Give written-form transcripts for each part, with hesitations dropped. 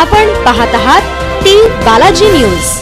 आपण पाहत आहात T Balaji news.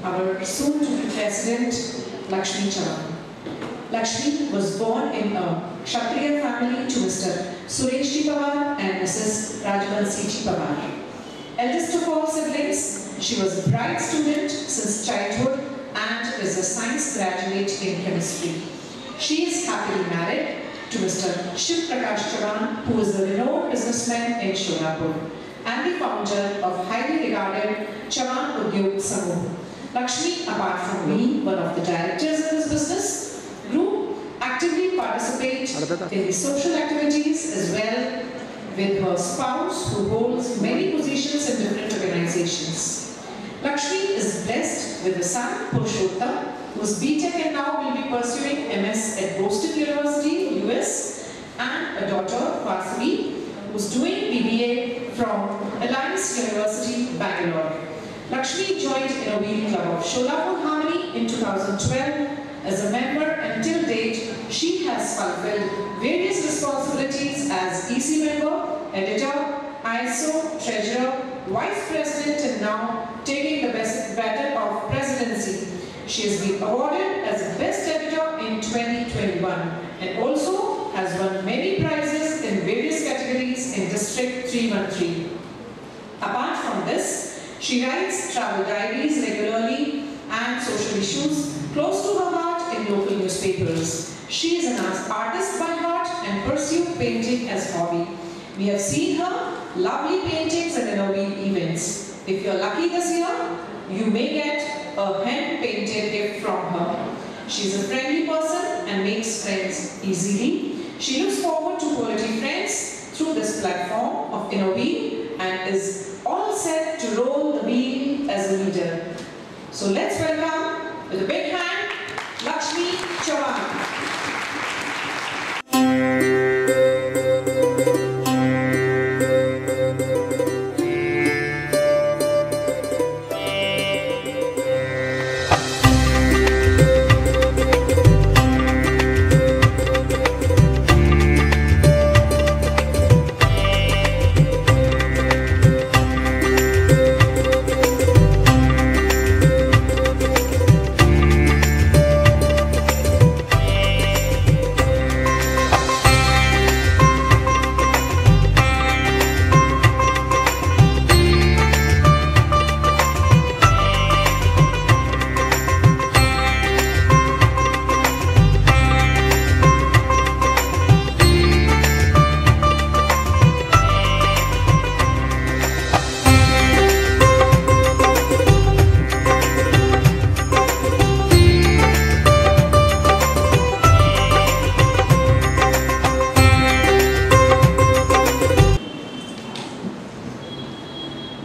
our soon-to-be President, Lakshmi Chavan. Lakshmi was born in a Kshatriya family to Mr. Suresh G. Pawar and Mrs. Rajvanshi G. Pawar. Eldest of all siblings, she was a bright student since childhood and is a science graduate in chemistry. She is happily married to Mr. Shiv Prakash Chavan, who is a renowned businessman in Solapur and the founder of highly regarded Chavan Udyog Samoh. Lakshmi, apart from being one of the directors in this business, grew actively participate in the social activities as well with her spouse, who holds many positions in different organizations. Lakshmi is blessed with a son, Purushottam, whose BTech and now will be pursuing MS at Boston University, US, and a daughter, Vasavi, who's doing BBA from Alliance University, Bangalore. Lakshmi joined Innovate Club of Solapur Harmony in 2012 as a member, and till date she has fulfilled various responsibilities as EC member, editor, ISO, treasurer, vice president, and now taking the baton of presidency. She has been awarded as the best editor in 2021 and also has won many prizes in various categories in District 313. Apart from this, she writes travel diaries regularly and social issues close to her heart in local newspapers. She is an artist by heart and pursues painting as hobby. We have seen her lovely paintings at Innovate events. If you are lucky this year, you may get a hand-painted gift from her. She is a friendly person and makes friends easily. She looks forward to quality friends through this platform of Innovate and is all set to roll the wheel as a leader. So let's welcome, with a big hand, Lakshmi Chavan.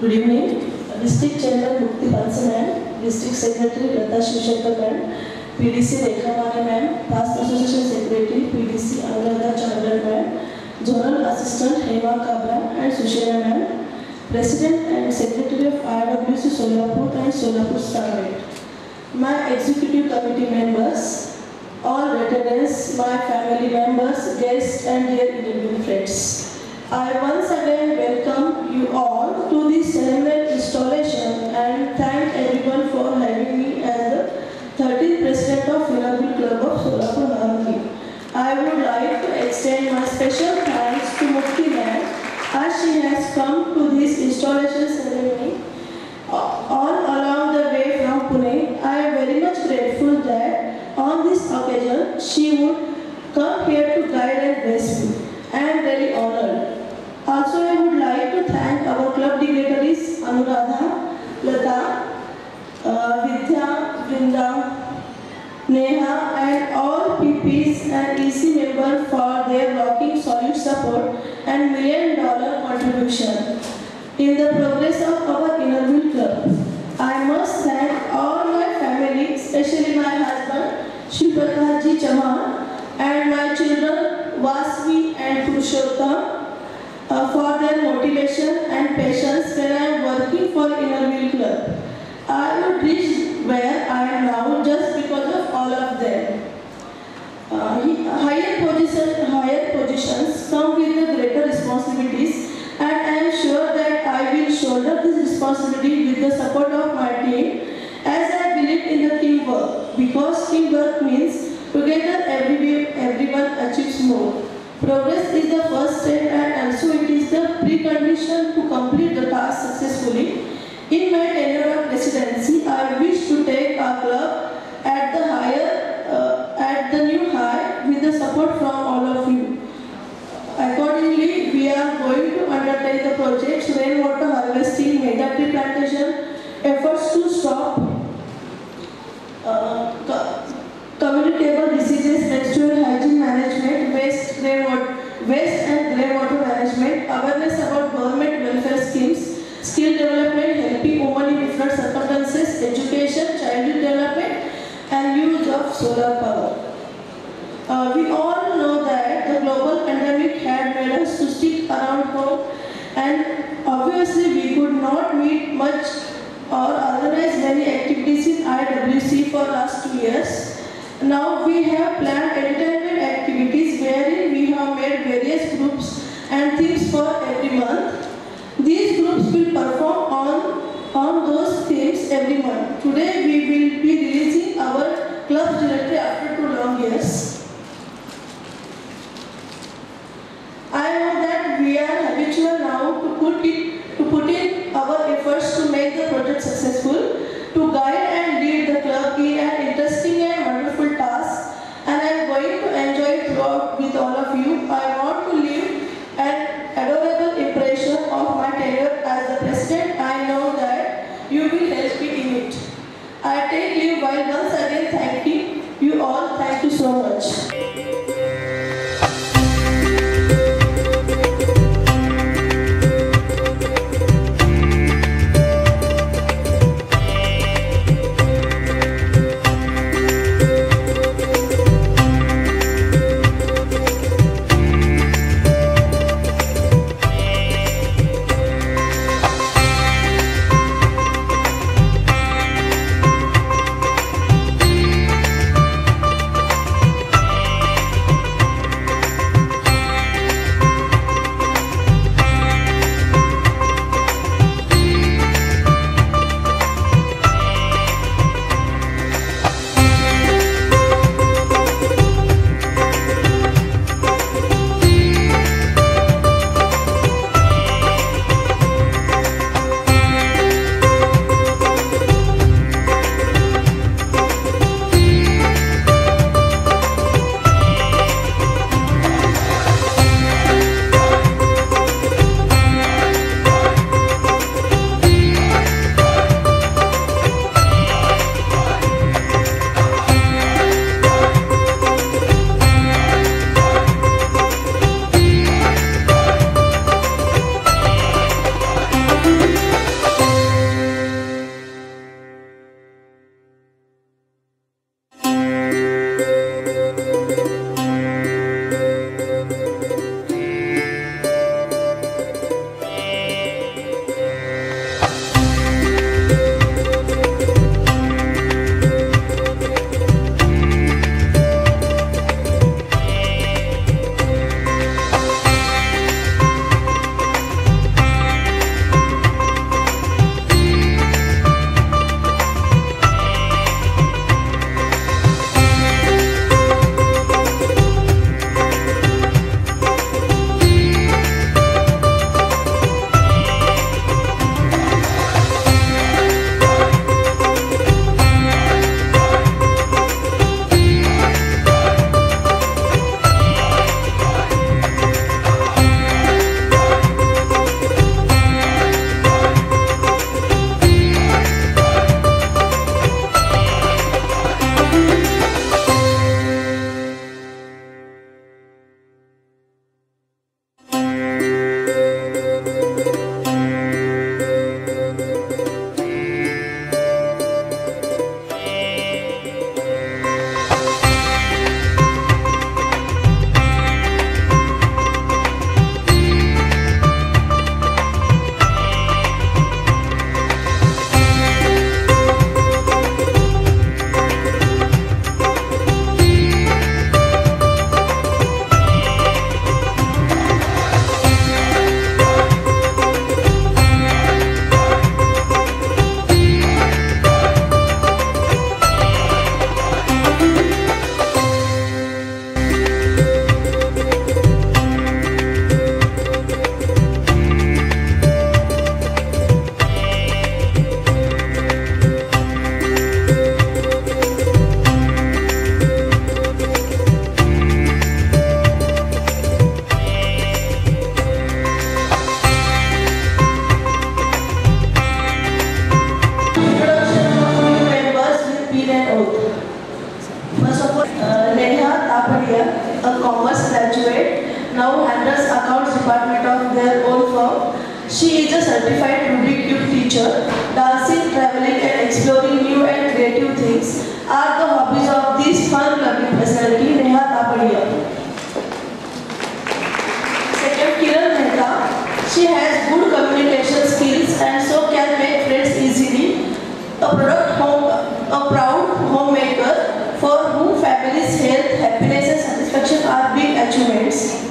Good evening. District Chairman Mukti Bansa ma'am, District Secretary Lata Shivshankar ma'am, PDC Rekha Mane ma'am, Past Association Secretary PDC Anuradha Chandran ma'am, Zonal Assistant Hema Kabra and Sushila ma'am, President and Secretary of IWC Solapur and Solapur Starlight, my Executive Committee members, all veterans, my family members, guests and dear Indian friends. I once again welcome you all to this ceremonial installation and thank everyone for having me as the 13th President of Innovate Club of Solapur Harmony. I would like to extend my special thanks to Mukti ma'am as she has come to this installation ceremony all along the way from Pune. I am very much grateful that on this occasion she would come here to guide and bless me. I am very honored. Also, I would like to thank our club dignitaries Anuradha, Lata, Vidya, Vrinda, Neha and all PPs and EC members for their rocking solid support and $1 million contribution in the progress of our Innovate Club. I must thank all my family, especially my husband Shiv Prakash Ji Chavan and my children Vasavi and Purushottam for their motivation and patience when I am working for Innovate Club. I would reach where I am now just because of all of them. Higher positions come with the greater responsibilities, and I am sure that I will shoulder this responsibility with the support of my team as I teamwork, because teamwork means together everyone achieves more. Progress is the first step and also it is the precondition to complete the task successfully. In my tenure of presidency, I wish to take our club at the new high with the support from all of you. Accordingly, we are going to undertake the projects rainwater harvesting, mega tree plantation, efforts to stop communicable diseases, menstrual hygiene management, waste and rainwater management, awareness about government welfare schemes, skill development, helping women in different circumstances, education, childhood development, and use of solar power. We all know that the global pandemic had made us to stick around home, and obviously we could not meet much or organize many activities in IWC for last 2 years. Now we have planned entertainment activities wherein we have made various groups and themes for every month. These groups will perform on those themes every month. Today we will be releasing our club directory after 2 long years. I know that we are habitual now to put in our efforts to make the project successful, to guide and lead the club in an interesting and wonderful task, and I am going to enjoy it throughout with all of you. I want to leave an adorable impression of my tenure as the president. I know that you will help me in it. I take leave while once again thanking you all. Thank you so much. feel an oath. First of all, Neha Tapadia, a commerce graduate, now handles accounts department of their own firm. She is a certified Rubik Cube teacher. Dancing, traveling and exploring new and creative things are the hobbies of this fun loving personality, Neha Tapadia. Second, Kiran Mehta. She has good communication skills and so can make friends easily. A proud homemaker for whom family's health, happiness and satisfaction are big achievements.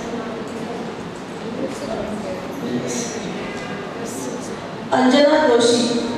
Anjana Doshi.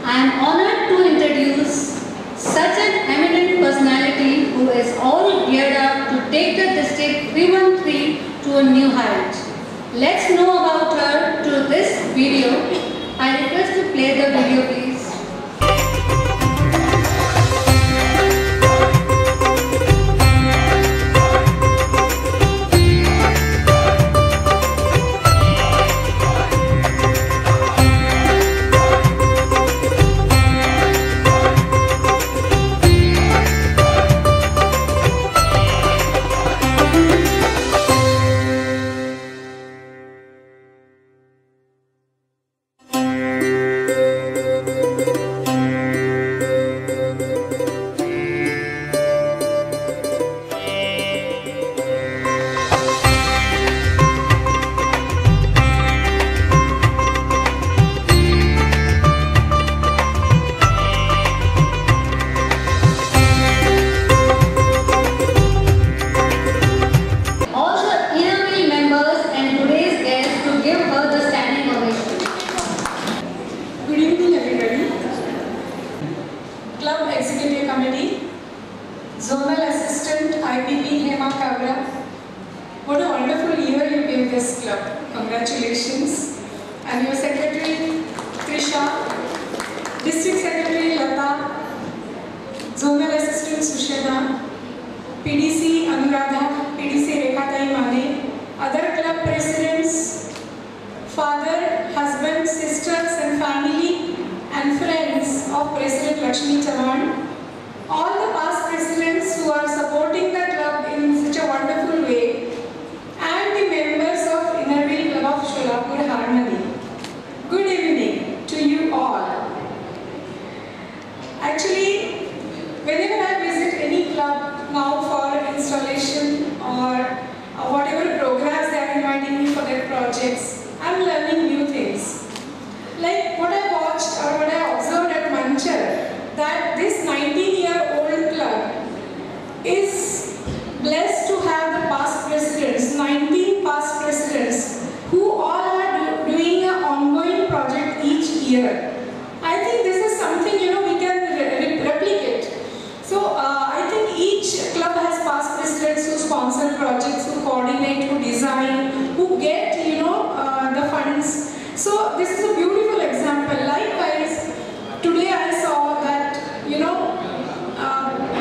I am honored to introduce such an eminent personality who is all geared up to take the district 313 to a new height. Let's know about her through this video. I request to play the video, please. Zonal Assistant IPP Hema Kabra. What a wonderful year you gave this club. Congratulations. And your secretary Trisha, District Secretary Lata, Zonal Assistant Sushena, PDC Anuradha, PDC Rekhatai Mane, other club presidents, father, husband, sisters and family and friends of President Lakshmi Chavan, all the past presidents who are supporting the club in such a wonderful way, and the members of Innerville Club of Sholapur Harmony. Good evening to you all. Actually, whenever I visit any club now for installation or whatever programs they are inviting me for their projects, I'm learning new things. Like what I watched or what I observed at Manchar, that this 19-year-old club is blessed to have the past presidents, 19 past presidents, who all are doing an ongoing project each year. I think this is something, we can replicate. So I think each club has past presidents who sponsor projects, who coordinate, who design, who get, the funds. So this is a beautiful example. Likewise, today I saw that,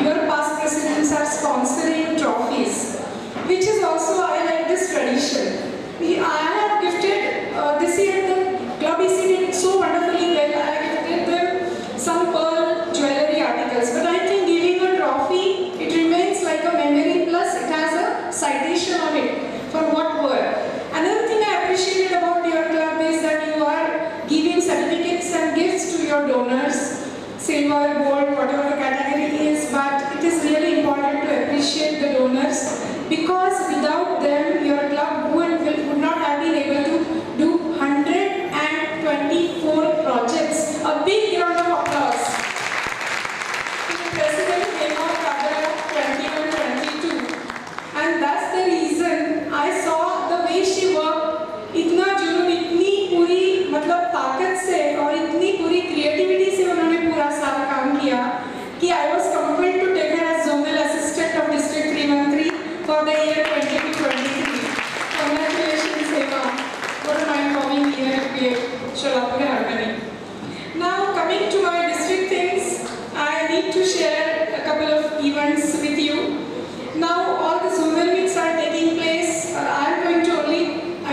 your past presidents are sponsoring trophies, which is also, I like this tradition. I have gifted, this year the club is sitting so wonderfully well, I have gifted them some pearl jewelry articles. But I think giving a trophy, it remains like a memory, plus it has a citation on it for what work. Another thing I appreciated about your club is that you are giving certificates and gifts to your donors, silver, gold, whatever the category is, but it is really important to appreciate the donors, because without them your club would not have been able to do 124 projects. A big round of applause to the President Hema Kabra 21-22. And that's the reason I saw the way she worked, इतना जुनून, इतनी पूरी मतलब ताकत से और इतनी पूरी क्रिएटिविटी से उन्होंने पूरा साल काम किया कि I was compelled to take her as Zonal Assistant of District 313 for the year 2022-23. Congratulations, Hema. What a mind-warming year to be at Sholapur Harmony. Now, coming to my district things, I need to share a couple of events with you. Now, all the zonal meets are taking place. I am going to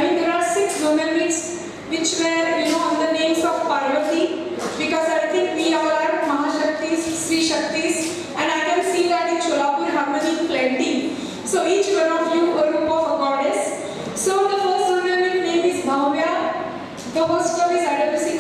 there are 6 zonal meets which were, on the names of Parvati, because I think we all are Mahashaktis, Sri Shaktis, and I can see that in Sholapur Harmony plenty. So each one of you a roop of a goddess. So the first zonal meet name is Bhavya. The host club is IWC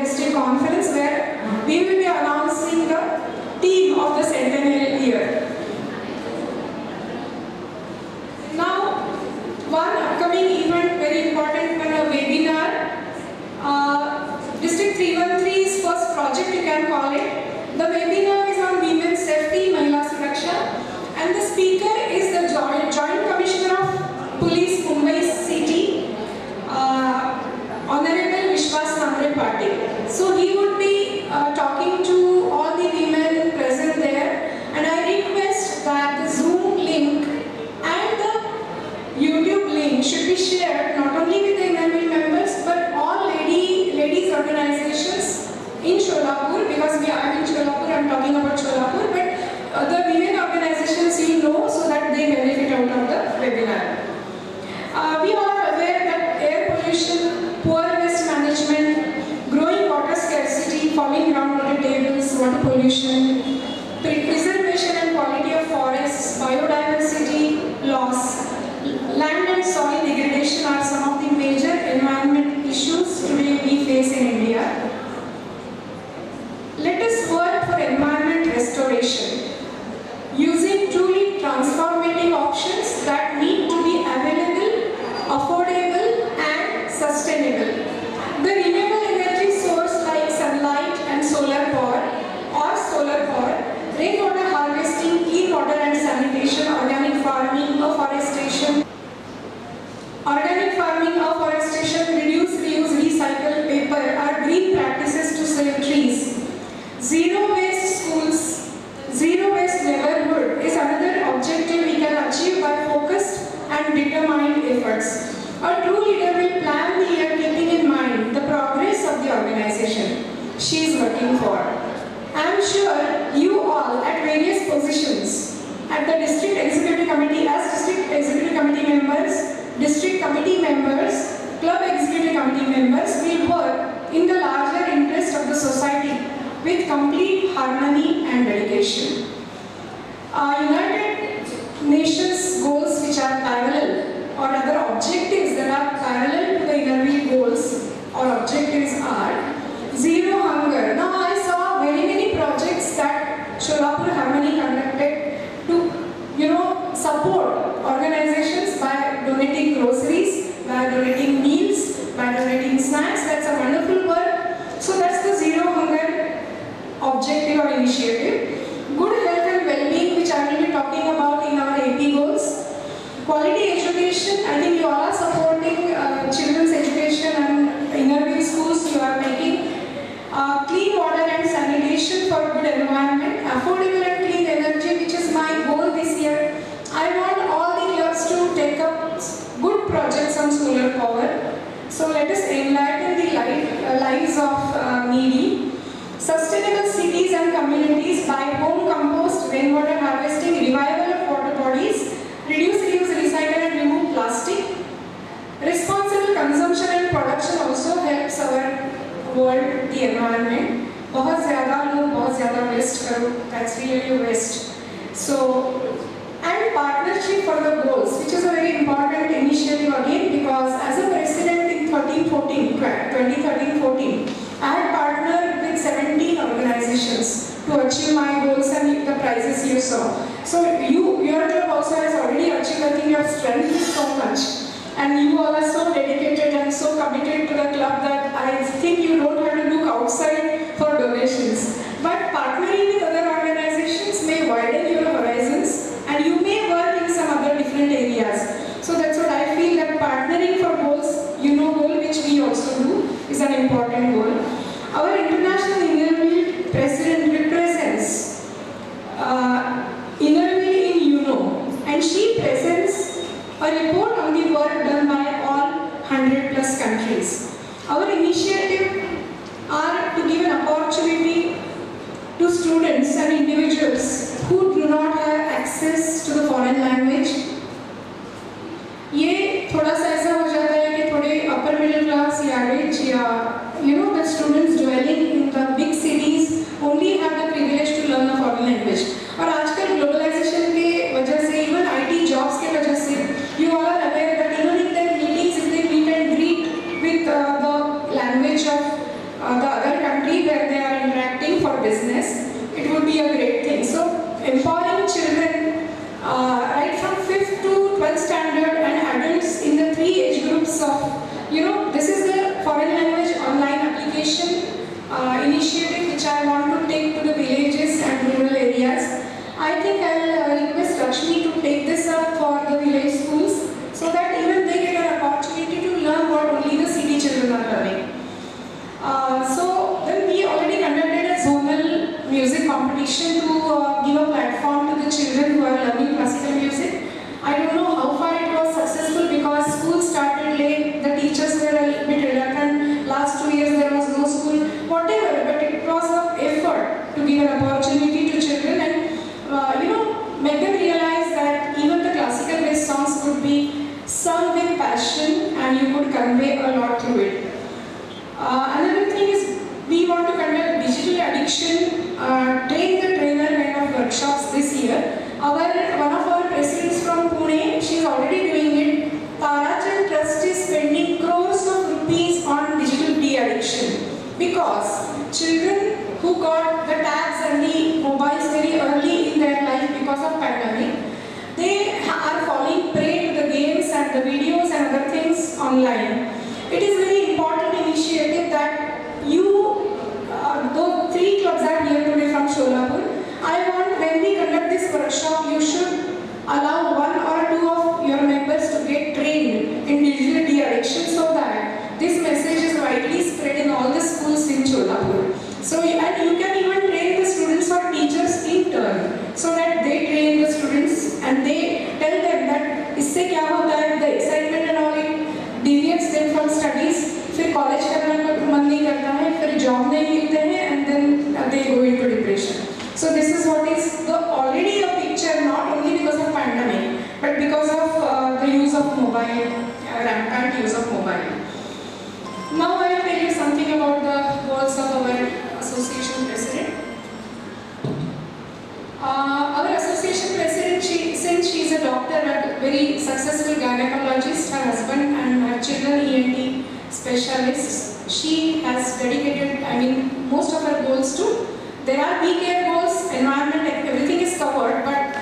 district conference where we will be announcing the theme of the centennial year. Now, one upcoming event, very important one, a webinar. District 313's first project, you can call it. The webinar is on women's safety, Mahila Suraksha, and the speaker is the Joint Commissioner of Police, Mumbai City, Honorable Vishwas Namre Patil. So he would be talking to all the women present there, and I request that the Zoom link and the YouTube link should be shared not only with the NMB members but all ladies organizations in Sholapur, because I'm in Sholapur, I'm talking about Sholapur, but the women organizations you know, so that they benefit out of the webinar. We all are aware that air pollution, poor waste management, growing water scarcity, falling groundwater tables, water pollution, preservation and quality of forests, biodiversity loss, land and soil degradation are some of the major environment issues today we face in India. Let us work for environment restoration, using truly transformative options that need to be available, affordable and sustainable. The renewable energy source like sunlight and solar power, rainwater harvesting, clean water and sanitation, organic farming, afforestation, reduce, reuse, recycle paper are green practices to save trees. Zero waste schools, zero waste neighborhood is another objective we can achieve by focused and determined efforts. A true leader will plan the year keeping in mind the progress of the organization she is working for. I am sure you all at various positions at the district executive committee as district executive committee members, district committee members, club executive committee members will work in the larger interest of the society with complete harmony and dedication. United Nations goals which are parallel or other objectives that are parallel to the NRV goals or objectives are zero hunger. Now I saw very many projects that Sholapur Harmony conducted to support organizations by donating groceries, by donating meals, by donating snacks. That's a wonderful work. So that's the zero hunger objective or initiative. Good health and well-being, which I will be talking about in our AP goals. Quality education, I think you all are supporting children's education and inner schools you are making. Clean water and sanitation for good environment. Affordable and clean energy, which is my goal this year. I want all the clubs to take up good projects on solar power. So let us enlighten the lives of needy. Sustainable cities and communities by home compost, rainwater harvesting, revival of water bodies, reduce, reuse, recycle and remove plastic. Responsible consumption and production also helps our world, the environment. बहुत ज़्यादा लोग बहुत ज़्यादा waste करो, that's really waste. So, and partnership for the goals, which is a very important initiative again, because as a president in 2013-14, I had partnered with 17 organizations to achieve my goals and the prizes you saw. So your club also has already achieved. I think your strength is so much, and you all are so dedicated and so committed to the club that I think you don't have to look outside for donations. But partnering with other organizations may widen your horizons, and you may work in some other different areas. So that's what I feel, that partnering for goals, goal which we also do, is an important goal. Our international Innerville president represents Innerville in UNO, and she presents a report on the work done by all 100+ countries. Our initiative are to give an opportunity to students and individuals who do not have access to the foreign language. ये थोड़ा सा ऐसा हो जाता है कि थोड़े upper middle class या rich या the students dwelling in the big cities only have the privilege to learn a foreign language. और आजकल globalization के वजह से, even IT jobs के वजह से, you all are aware that even in their meetings, if they meet and greet with the language of the other this is the foreign language online application initiative which I want to take to the villages and rural areas. I think I'll request Lakshmi to take this up for the village schools so that even they get an opportunity to learn what only the city children are learning. So then we already conducted a zonal music competition to give a platform to the children who are learning classical music. I don't know how far it was successful because school started late, the teachers were a little bit reluctant, last 2 years there was no school, whatever, but it was an effort to give an opportunity to children and make them realize that even the classical based songs could be sung with passion and you could convey a lot through it. Another thing is we want to conduct digital addiction, train the trainer kind of workshops this year. One of our presidents from Pune, she is already doing it. Tarachand Trust is spending crores of rupees on digital de-addiction because children who got the tabs and the mobiles very early in their life because of pandemic, they are falling prey to the games and the videos and other things online. It is very important initiative that though 3 clubs are here today from Sholapur, I want when we conduct this workshop, you should allow 1 or 2 of your members to get trained in digital de-addiction so that this message is widely spread in all the schools in Sholapur. So, and you can even train the students or teachers in turn so that they train the students and they tell them that isse kya hota hai, the excitement and all it deviates them from studies. फिर college करने का मन नहीं करता है, फिर job नहीं मिलते हैं and then they go into depression. So this is what is already a picture not only because of pandemic but because of the use of mobile, rampant use of mobile. Now I will tell you something about the goals of our association president. Our association president, since she is a doctor and very successful gynecologist, her husband and her children ENT specialists, she has dedicated, most of her goals to. There are PCare goals, environment, everything is covered, but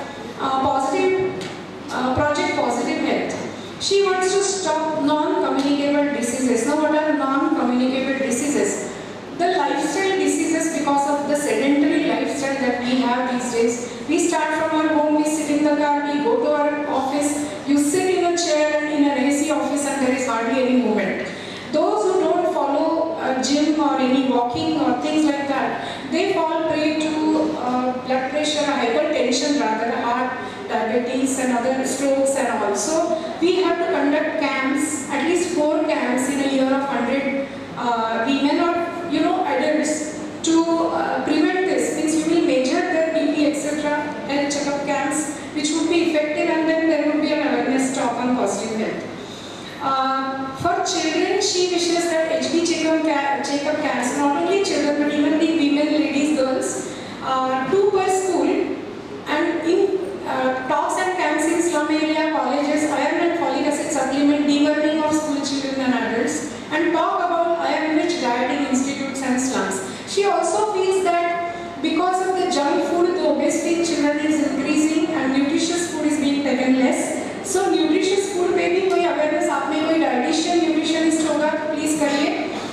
project positive health. She wants to stop non-communicable diseases. Now what are non-communicable diseases? The lifestyle diseases because of the sedentary lifestyle that we have these days. We start from our home, we sit in the car, we go to our office, you sit in a chair and in an AC office and there is hardly any movement. Those who don't follow a gym or any walking or things like that, they fall prey to blood pressure, hypertension rather, heart, diabetes and other strokes and all. So we have to conduct camps, at least 4 camps in a year of 100 women or adults to prevent this. Means you will measure their BP, etc., health checkup camps, which would be effective, and then there would be an awareness talk on positive health. For children, she wishes that HB checkup camps, not only children but even the women, ladies, girls, 2 per school, and in talks and camps in slum area, colleges, iron and folic acid supplement, deworming of school children and adults, and talk about iron-rich dieting institutes and slums. She also feels that because of the junk food, the obesity in children is increasing and nutritious food is being taken less. So nutritious food में भी कोई awareness, आप में कोई dietitian, nutritionist होगा तो please करिए.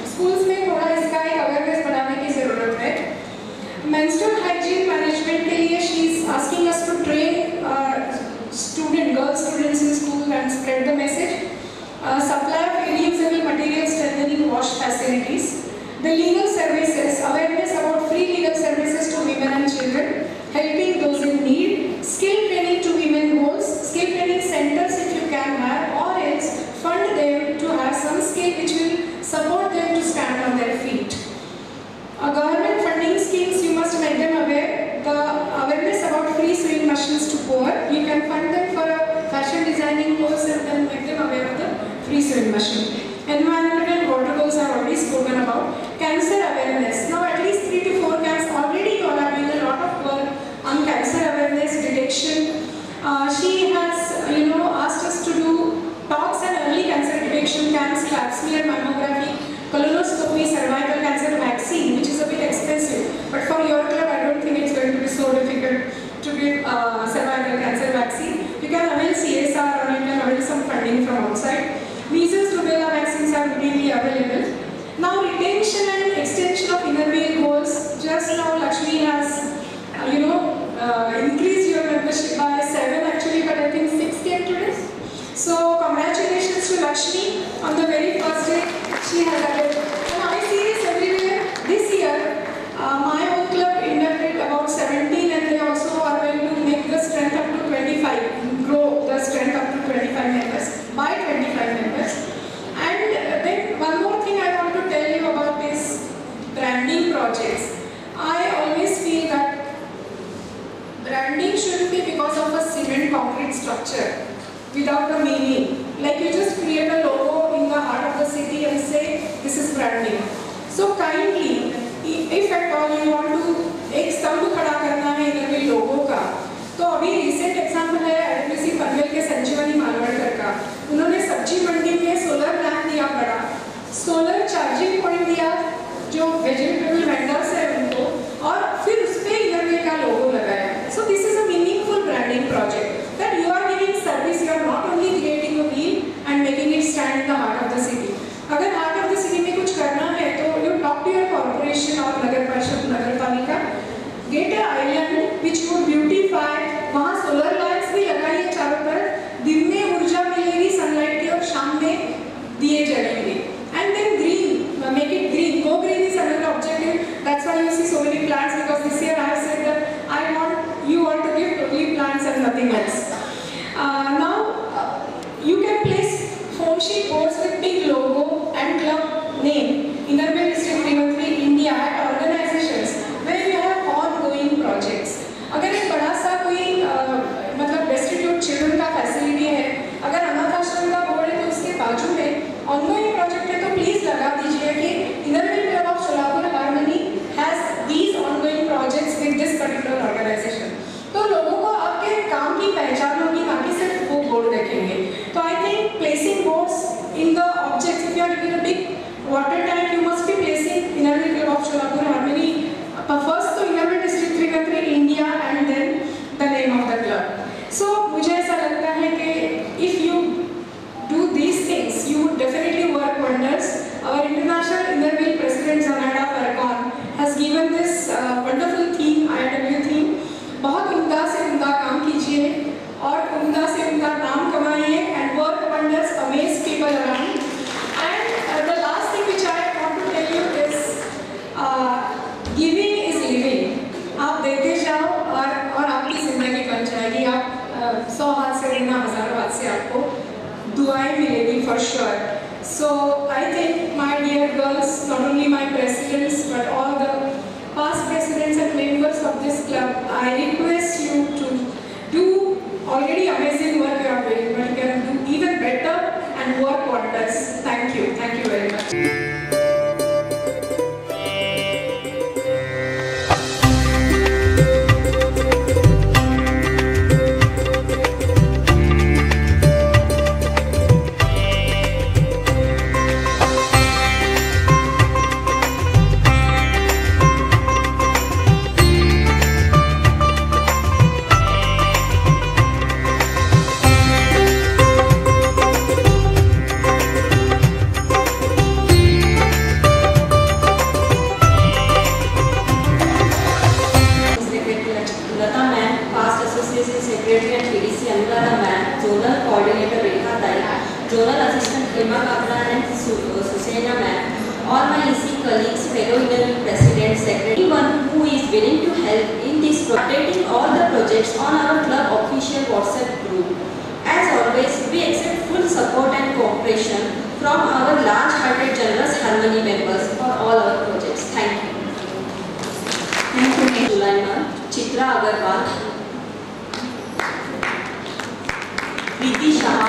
Schools में थोड़ा इसका एक awareness बढ़ाने की ज़रूरत है. Menstrual hygiene management के लिए she is asking us to train girl students in school and spread the message. Supply of reusable materials, strengthening wash facilities. The legal services, awareness about free legal services to women and children, helping those in need. Skill training to women goals, skill training centers if you can have, or else fund them to have some skill which will support them to stand on their feet. Government funding schemes, you must make them aware. The awareness about free sewing machines to poor, you can fund them for a fashion designing course and then make them aware of the free sewing machine. Environmental and water goals I have already spoken about. Cancer awareness. Now at least 3 to 4 camps, already you all are doing a lot of work on cancer awareness, detection. She has asked us to do talks and early cancer detection camps, pap smear mammography, colonoscopy, cervical cancer vaccine, which is a bit expensive. But for your club, I don't think it's going to be so difficult to give cervical cancer vaccine. You can avail CSR or you can avail some funding from outside. Measles, rubella vaccines are completely available. Now retention and extension of inner wheel goals. Just now Lakshmi has, increased your membership by 7 actually, but I think 6 came today. So congratulations to Lakshmi on the very first day she has added. And I see this everywhere. This year, my own club inducted about 17 and they also are going to make the strength up to 25, grow the strength up to 25 members, by 25 members. And then one more thing I want to tell you about is branding projects. I always feel that branding shouldn't be because of a cement concrete structure without a meaning. Like you just create a logo in the heart of the city and say this is branding. So kindly, if at all you want to एक स्तंभ खड़ा करना है इधर भी लोगों का, तो अभी रिसेंट एग्जाम्पल है एडमिसी पनवेल के संजीवनी मालवणकर का. उन्होंने सब्जी मंडी में सोलर प्लांट दिया बड़ा, सोलर चार्जिंग पॉइंट दिया जो वेजिटेबल वेंडर्स है उनको, और फिर उस पे इनरवे का लोगो लगाया. So this is a meaningful branding project that you are giving service. You are not only creating a wheel and making it stand in the heart of the city. अगर heart of the city में कुछ करना है तो you talk to your corporation और नगर परिषद नगर पालिका, get a island which would beautify. वहाँ सोलर लाइट्स भी लगाइए चारों तरफ, दिन में ऊर्जा मिलेगी सनलाइट की और शाम में दिए जलेंगे. And then green, make it green. Go green is another objective. That's why you see so many plants, because this year I have said that I want you want to give only plants and nothing else. Now you can place phone sheet boards with big logo and club name, Innerwear District 313 India, at organizations where you have ongoing projects. अगर एक बड़ा सा कोई मतलब destitute children का facility है, अगर अनाथ आश्रम का बोर्ड है तो उसके बाजू में ongoing project है तो please लगा दीजिए कि Innerwear Club of Solapur Harmony has these ongoing projects with this particular organization. तो लोगों को आपके काम की पहचान होगी, ना कि सिर्फ वो बोर्ड देखेंगे. तो I think placing boards in the objects, if you are in a big water tank, you must be placing Innerwear Club of Solapur Harmony first to Innerwear District 313 India and then the name of the club. So मुझे ऐसा लगता है कि if you do these things, you would definitely work wonders. Our international Innerwear President Zanada Farrakhan has given this wonderful theme, IW theme. बहुत उम्दा से उम्दा काम कीजिए और उम्दा से उम्दा नाम कमाइए and work wonders, amaze people around. And the last thing which I want to tell you is giving is living. आप देते जाओ और आपकी जिंदगी बन जाएगी. आप 100 हाथ से देना, 1000 हाथ से आपको दुआएं मिलेगी for sure. So I think my dear girls, not only my presidents but all the past presidents and members of this club, I request you to do already amazing work you are doing, but you can do even better and work wonders. Thank you very much. all my EC colleagues, fellow Innerwear President, Secretary, anyone who is willing to help in this updating all the projects on our club official WhatsApp group. As always, we accept full support and cooperation from our large-hearted, generous Harmony members for all our projects. Thank you. Thank you, Sulaiman, Chitra Agarwal, Preeti Shah,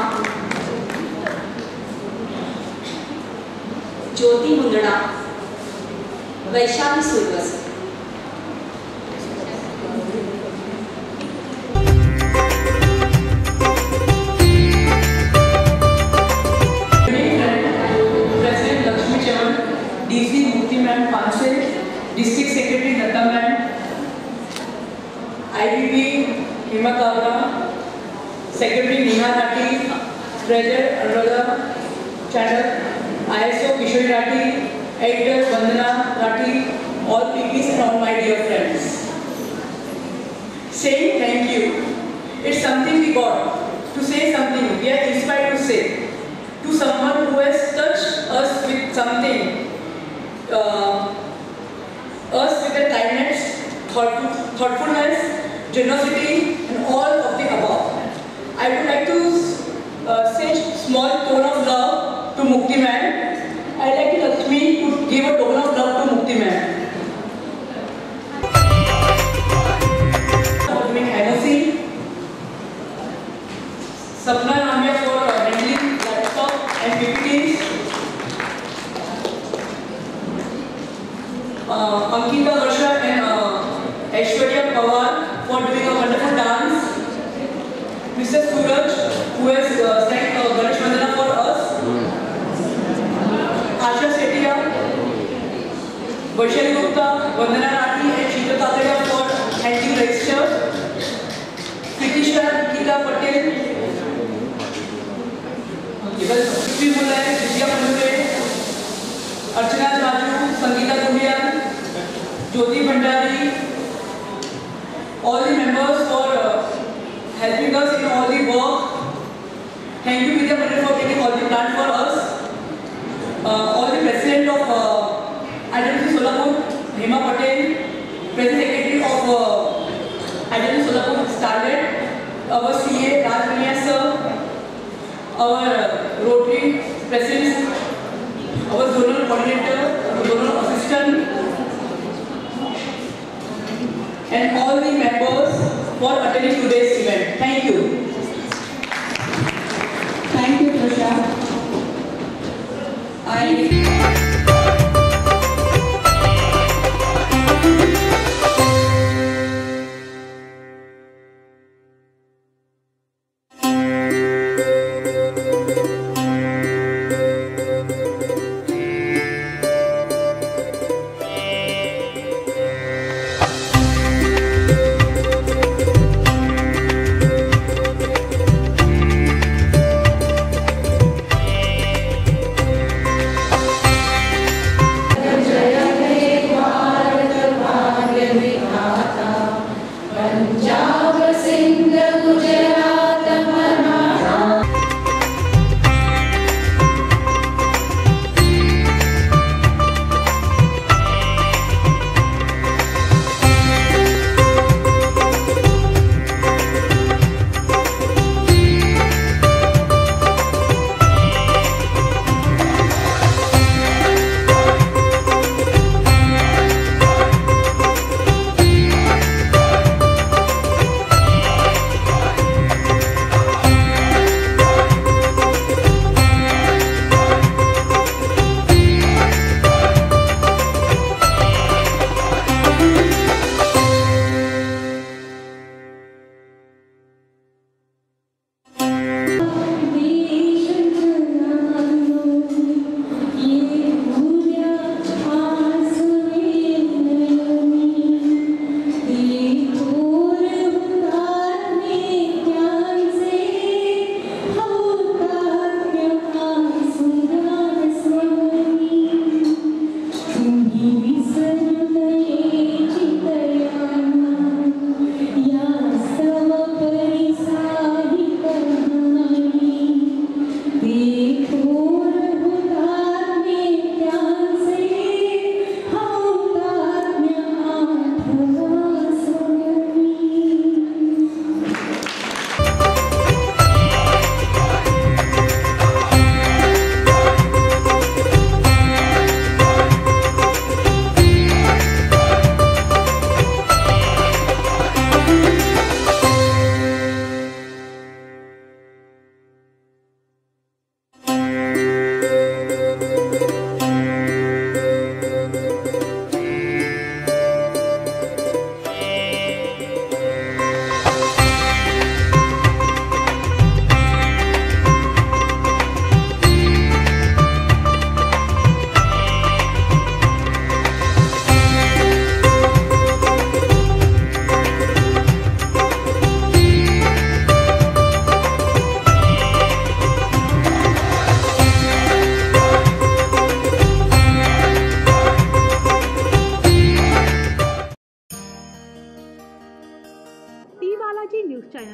Jyoti Mundada, Vaishali Surwas. President Lakshmi Charan, DC Murthy ma'am Panse, district secretary Lata ma'am, IBP Hima Kavra, secretary Neeha Rathi, treasurer Anuradha Chainal, ISO Eshwari Rathi, editor Vandana Rathi, all PPs and all my dear friends. Saying thank you. It's something we got. To say something, we are inspired to say. To someone who has touched us with something. Us with the kindness, thoughtfulness, generosity and all of the above. I would like to say small tone of love to Mukti ma'am. I would like to Lakshmi to give a tone of love to Mukti ma'am. Sapna Namya for handling laptop and PPTs. Ankita Varsha and Aishwarya Pawar for doing a wonderful dance. Mr. Suraj, who has sang Ganesh Vandana for us. Asha Setia, Vaishali Gupta, Vandana Rathi and Sheeta Tataya for handling register. Kritisha Geeta Patel, Sufi Mulay, Vidya Pandure, Archana Raju, Sangeeta Dundian, Jyoti Bhandari, all the members for helping us in all the work. Thank you Vidya Pandure for taking all the plan for us. All the president of IWC Solapur, Hema Patel, president secretary of IWC Solapur, Starlet, our CA Raj Baniya sir, our Rotary President, our Zonal Coordinator, our Zonal Assistant, and all the members for attending today's event. Thank you. Thank you, Trisha.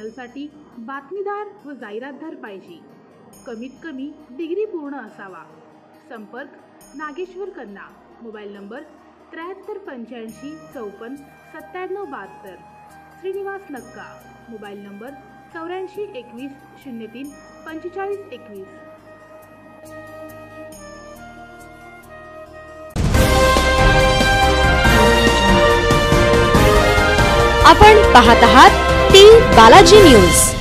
चॅनलसाठी बातमीदार व जाहिरातदार पाहिजे. कमीत कमी degree पूर्ण असावा. संपर्क Nageshwar Kanna. Mobile number 7385 54 97 72. Srinivas Nakka. Mobile number 84 21 03 45 21. आपण पाहत आहात टी बालाजी न्यूज.